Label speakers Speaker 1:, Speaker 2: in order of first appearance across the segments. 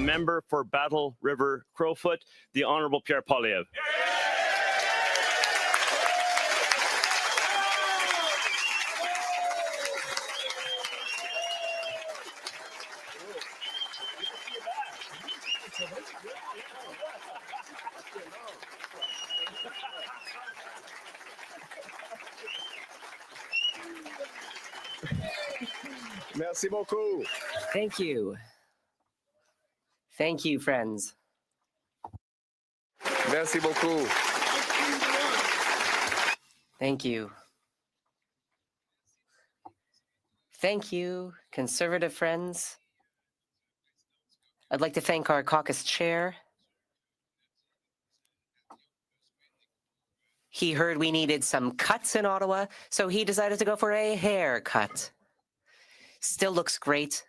Speaker 1: member for Battle River Crowfoot, the Honourable Pierre Poilievre.
Speaker 2: Merci beaucoup.
Speaker 3: Thank you. Thank you, friends.
Speaker 2: Merci beaucoup.
Speaker 3: Thank you. Thank you, conservative friends. I'd like to thank our caucus chair. He heard we needed some cuts in Ottawa, so he decided to go for a haircut. Still looks great.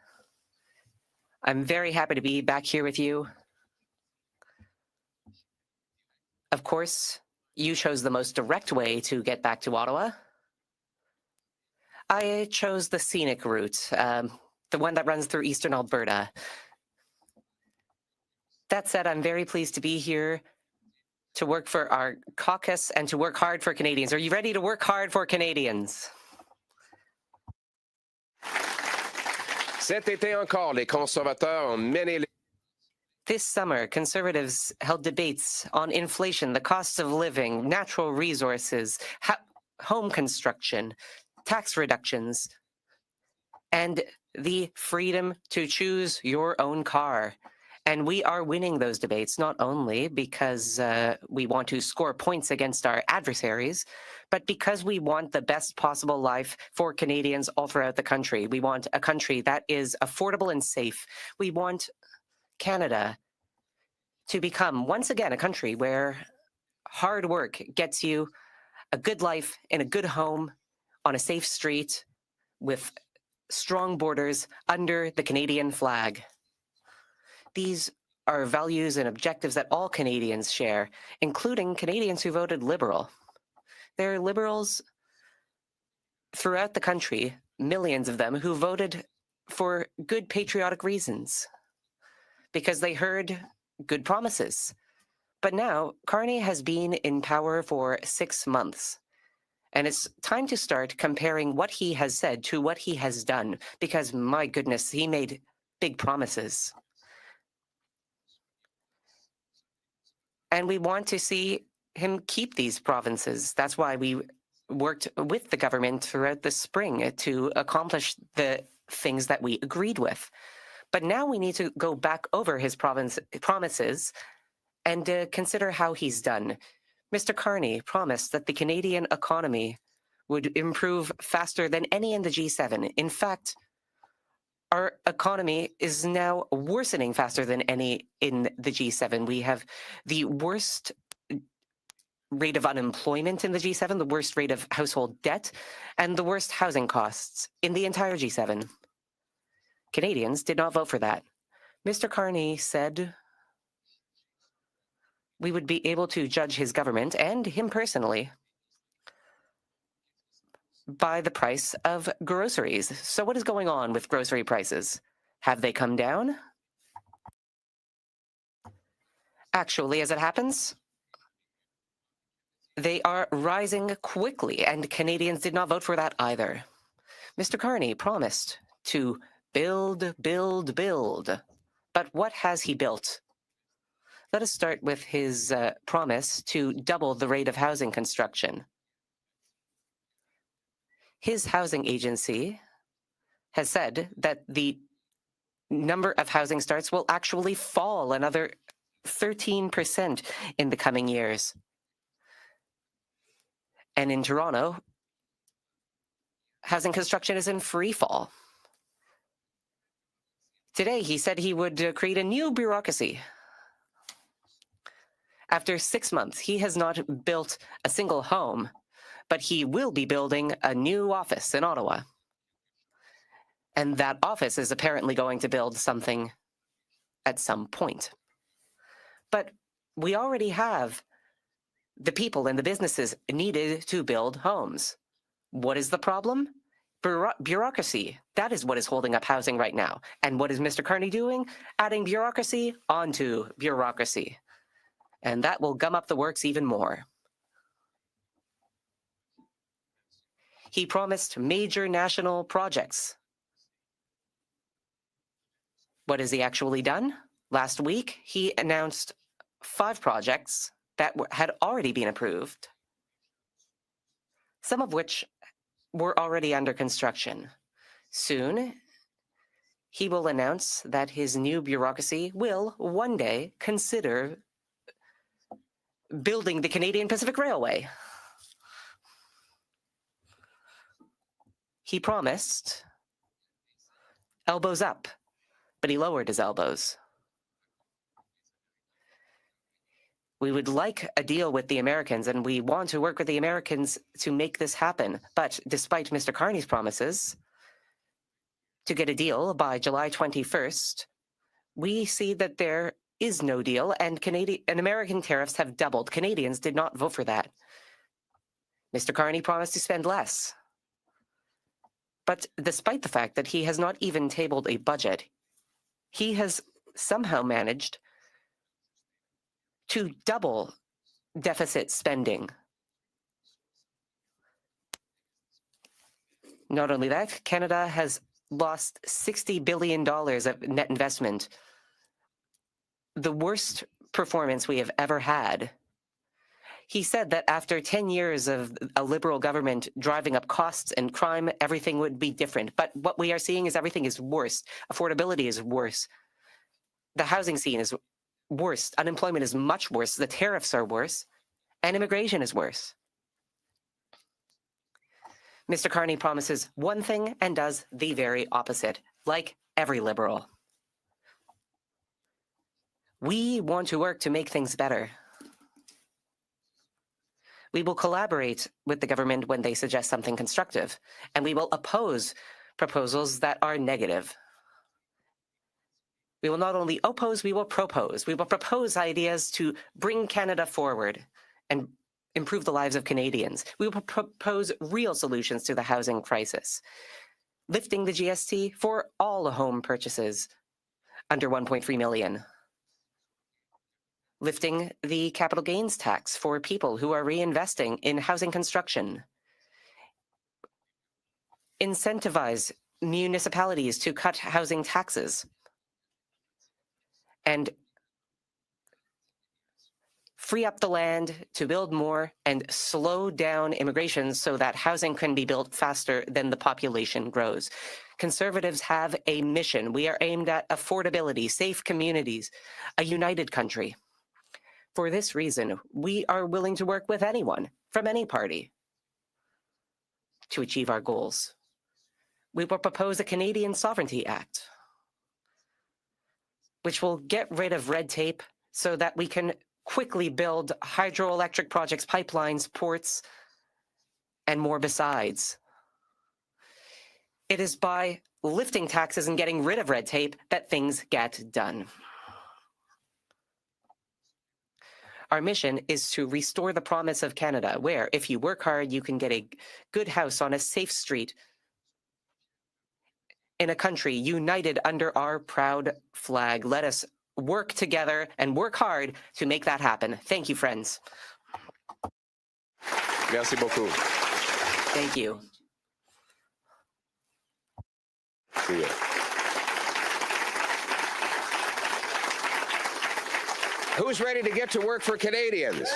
Speaker 3: I'm very happy to be back here with you. Of course, you chose the most direct way to get back to Ottawa. I chose the scenic route, the one that runs through eastern Alberta. That said, I'm very pleased to be here to work for our caucus and to work hard for Canadians. Are you ready to work hard for Canadians?
Speaker 2: Cet été encore, les conservateurs ont mené les...
Speaker 3: This summer, Conservatives held debates on inflation, the costs of living, natural resources, home construction, tax reductions, and the freedom to choose your own car. And we are winning those debates, not only because we want to score points against our adversaries, but because we want the best possible life for Canadians all throughout the country. We want a country that is affordable and safe. We want Canada to become, once again, a country where hard work gets you a good life in a good home on a safe street with strong borders under the Canadian flag. These are values and objectives that all Canadians share, including Canadians who voted Liberal. There are Liberals throughout the country, millions of them, who voted for good patriotic reasons because they heard good promises. But now, Carney has been in power for 6 months, and it's time to start comparing what he has said to what he has done, because, my goodness, he made big promises. And we want to see him keep these provinces. That's why we worked with the government throughout the spring to accomplish the things that we agreed with. But now we need to go back over his promises and consider how he's done. Mr. Carney promised that the Canadian economy would improve faster than any in the G7. In fact, our economy is now worsening faster than any in the G7. We have the worst rate of unemployment in the G7, the worst rate of household debt, and the worst housing costs in the entire G7. Canadians did not vote for that. Mr. Carney said we would be able to judge his government and him personally by the price of groceries. So what is going on with grocery prices? Have they come down? Actually, as it happens, they are rising quickly, and Canadians did not vote for that either. Mr. Carney promised to build, build, build. But what has he built? Let us start with his promise to double the rate of housing construction. His housing agency has said that the number of housing starts will actually fall another 13% in the coming years. And in Toronto, housing construction is in free fall. Today, he said he would create a new bureaucracy. After 6 months, he has not built a single home, but he will be building a new office in Ottawa. And that office is apparently going to build something at some point. But we already have the people and the businesses needed to build homes. What is the problem? Bureaucracy, that is what is holding up housing right now. And what is Mr. Carney doing? Adding bureaucracy onto bureaucracy. And that will gum up the works even more. He promised major national projects. What has he actually done? Last week, he announced 5 projects that had already been approved, some of which were already under construction. Soon, he will announce that his new bureaucracy will one day consider building the Canadian Pacific Railway. He promised elbows up, but he lowered his elbows. We would like a deal with the Americans, and we want to work with the Americans to make this happen. But despite Mr. Carney's promises to get a deal by July 21st, we see that there is no deal, and American tariffs have doubled. Canadians did not vote for that. Mr. Carney promised to spend less. But despite the fact that he has not even tabled a budget, he has somehow managed to double deficit spending. Not only that, Canada has lost $60 billion of net investment, the worst performance we have ever had. He said that after 10 years of a Liberal government driving up costs and crime, everything would be different. But what we are seeing is everything is worse. Affordability is worse. The housing scene is worse. Unemployment is much worse. The tariffs are worse. And immigration is worse. Mr. Carney promises one thing and does the very opposite, like every Liberal. We want to work to make things better. We will collaborate with the government when they suggest something constructive, and we will oppose proposals that are negative. We will not only oppose, we will propose. We will propose ideas to bring Canada forward and improve the lives of Canadians. We will propose real solutions to the housing crisis, lifting the GST for all home purchases under 1.3 million. Lifting the capital gains tax for people who are reinvesting in housing construction. Incentivize municipalities to cut housing taxes. And free up the land to build more and slow down immigration so that housing can be built faster than the population grows. Conservatives have a mission. We are aimed at affordability, safe communities, a united country. For this reason, we are willing to work with anyone from any party to achieve our goals. We will propose a Canadian Sovereignty Act, which will get rid of red tape so that we can quickly build hydroelectric projects, pipelines, ports, and more besides. It is by lifting taxes and getting rid of red tape that things get done. Our mission is to restore the promise of Canada, where if you work hard, you can get a good house on a safe street in a country united under our proud flag. Let us work together and work hard to make that happen. Thank you, friends.
Speaker 2: Merci beaucoup.
Speaker 3: Thank you.
Speaker 2: See ya. Who's ready to get to work for Canadians?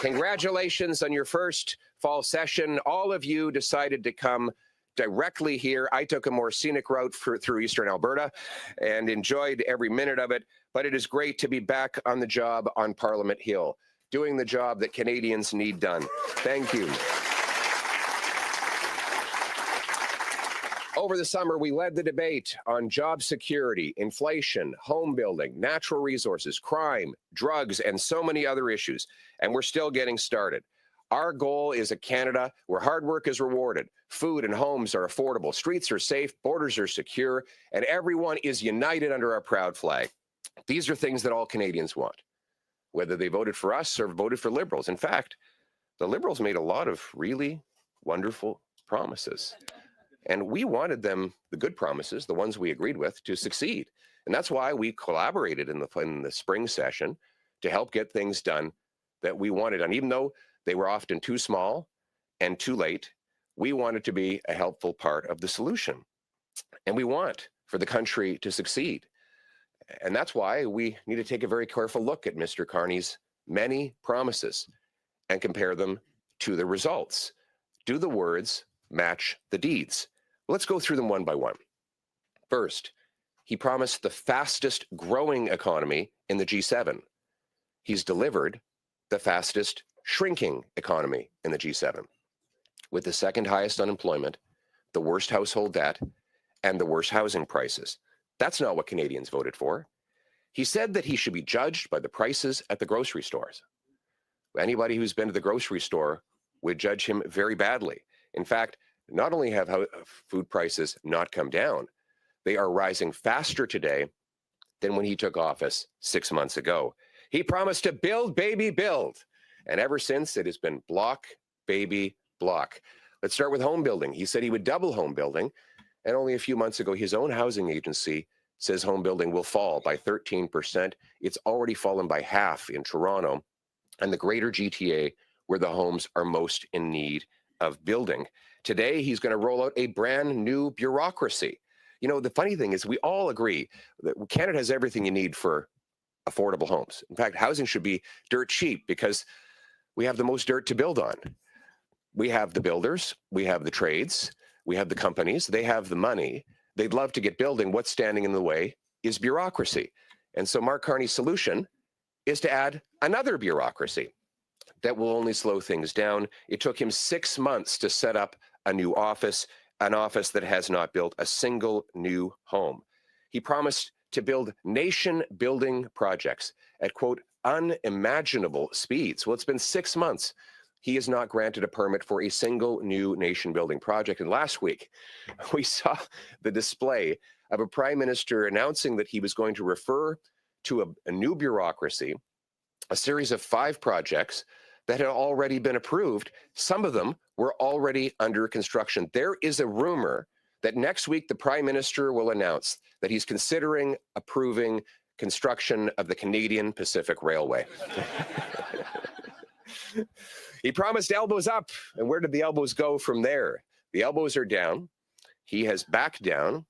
Speaker 2: Congratulations on your first fall session. All of you decided to come directly here. I took a more scenic route through Eastern Alberta and enjoyed every minute of it. But it is great to be back on the job on Parliament Hill, doing the job that Canadians need done. Thank you. Over the summer, we led the debate on job security, inflation, home building, natural resources, crime, drugs, and so many other issues. And we're still getting started. Our goal is a Canada where hard work is rewarded, food and homes are affordable, streets are safe, borders are secure, and everyone is united under our proud flag. These are things that all Canadians want, whether they voted for us or voted for Liberals. In fact, the Liberals made a lot of really wonderful promises. And we wanted them, the good promises, the ones we agreed with, to succeed. And that's why we collaborated in the spring session to help get things done that we wanted. And even though they were often too small and too late, we wanted to be a helpful part of the solution. And we want for the country to succeed. And that's why we need to take a very careful look at Mr. Carney's many promises and compare them to the results. Do the words match the deeds? Let's go through them one by one. First, he promised the fastest growing economy in the G7. He's delivered the fastest shrinking economy in the G7, with the second highest unemployment, the worst household debt, and the worst housing prices. That's not what Canadians voted for. He said that he should be judged by the prices at the grocery stores. Anybody who's been to the grocery store would judge him very badly. In fact, not only have food prices not come down, they are rising faster today than when he took office 6 months ago. He promised to build, baby, build. And ever since, it has been block, baby, block. Let's start with home building. He said he would double home building. And only a few months ago, his own housing agency says home building will fall by 13%. It's already fallen by half in Toronto and the greater GTA, where the homes are most in need of building. Today, he's going to roll out a brand new bureaucracy. You know, the funny thing is we all agree that Canada has everything you need for affordable homes. In fact, housing should be dirt cheap because we have the most dirt to build on. We have the builders, we have the trades, we have the companies, they have the money. They'd love to get building. What's standing in the way is bureaucracy. And so Mark Carney's solution is to add another bureaucracy that will only slow things down. It took him 6 months to set up a new office, an office that has not built a single new home. He promised to build nation-building projects at, quote, unimaginable speeds. Well, it's been 6 months. He has not granted a permit for a single new nation-building project. And last week, we saw the display of a prime minister announcing that he was going to refer to a new bureaucracy, a series of 5 projects that had already been approved. Some of them were already under construction. There is a rumor that next week the prime minister will announce that he's considering approving construction of the Canadian Pacific Railway. He promised elbows up. And where did the elbows go from there? The elbows are down. He has backed down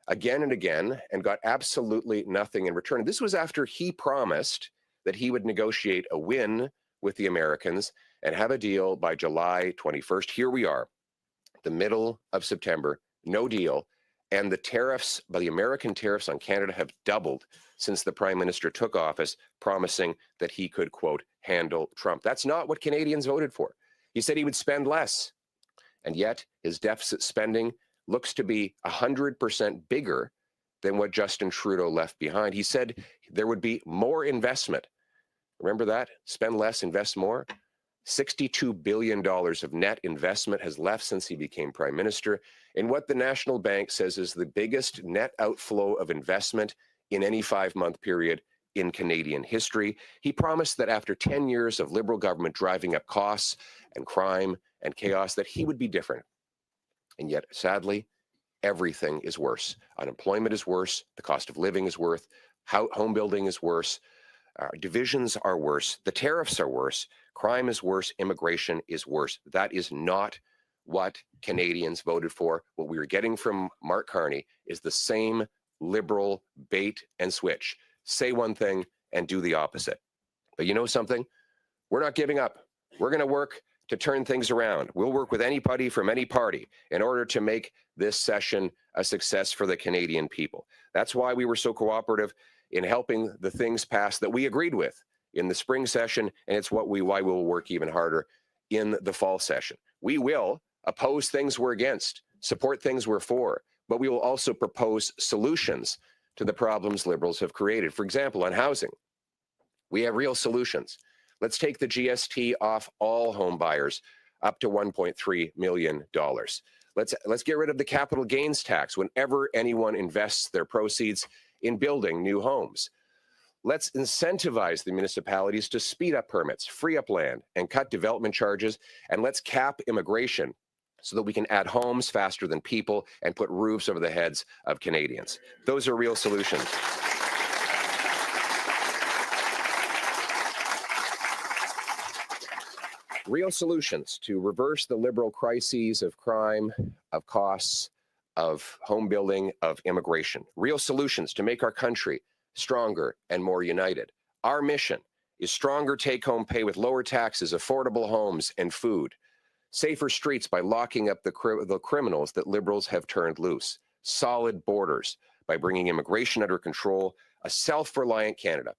Speaker 2: again and again and got absolutely nothing in return. This was after he promised that he would negotiate a win with the Americans and have a deal by July 21st. Here we are, the middle of September, no deal. And the tariffs, the American tariffs on Canada have doubled since the prime minister took office, promising that he could, quote, handle Trump. That's not what Canadians voted for. He said he would spend less. And yet his deficit spending looks to be 100% bigger than what Justin Trudeau left behind. He said there would be more investment. Remember that? Spend less, invest more. $62 billion of net investment has left since he became prime minister, in what the National Bank says is the biggest net outflow of investment in any 5-month period in Canadian history. He promised that after 10 years of Liberal government driving up costs and crime and chaos, that he would be different. And yet, sadly, everything is worse. Unemployment is worse. The cost of living is worse. Home building is worse. Divisions are worse. The tariffs are worse. Crime is worse. Immigration is worse. That is not what Canadians voted for. What we are getting from Mark Carney is the same Liberal bait and switch. Say one thing and do the opposite. But you know something? We're not giving up. We're going to work to turn things around. We'll work with anybody from any party in order to make this session a success for the Canadian people. That's why we were so cooperative in helping the things pass that we agreed with in the spring session, and it's why we'll work even harder in the fall session. We will oppose things we're against, support things we're for, but we will also propose solutions to the problems Liberals have created. For example, on housing, we have real solutions. Let's take the GST off all home buyers up to $1.3 million. Let's get rid of the capital gains tax whenever anyone invests their proceeds in building new homes. Let's incentivize the municipalities to speed up permits, free up land, and cut development charges. And let's cap immigration so that we can add homes faster than people and put roofs over the heads of Canadians. Those are real solutions. Real solutions to reverse the Liberal crises of crime, of costs, of home building, of immigration. Real solutions to make our country stronger and more united. Our mission is stronger take-home pay with lower taxes, affordable homes, and food. Safer streets by locking up the criminals that Liberals have turned loose. Solid borders by bringing immigration under control. A self-reliant Canada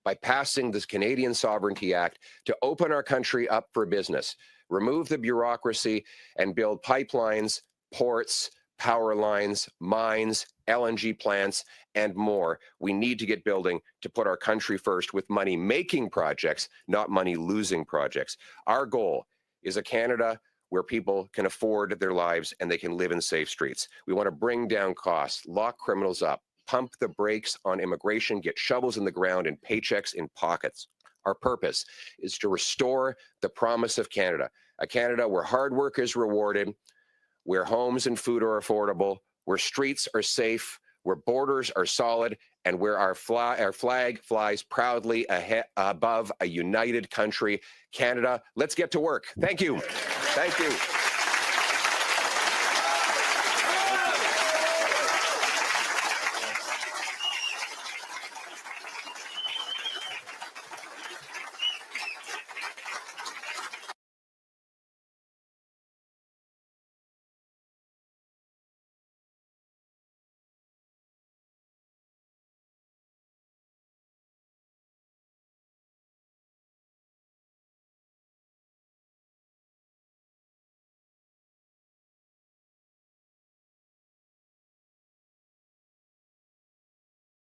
Speaker 2: by passing this Canadian Sovereignty Act to open our country up for business, remove the bureaucracy, and build pipelines, ports, power lines, mines, LNG plants, and more. We need to get building to put our country first with money-making projects, not money-losing projects. Our goal is a Canada where people can afford their lives and they can live in safe streets. We want to bring down costs, lock criminals up, pump the brakes on immigration, get shovels in the ground and paychecks in pockets. Our purpose is to restore the promise of Canada, a Canada where hard work is rewarded, where homes and food are affordable, where streets are safe, where borders are solid, and where our flag flies proudly above a united country. Canada, let's get to work. Thank you. Thank you.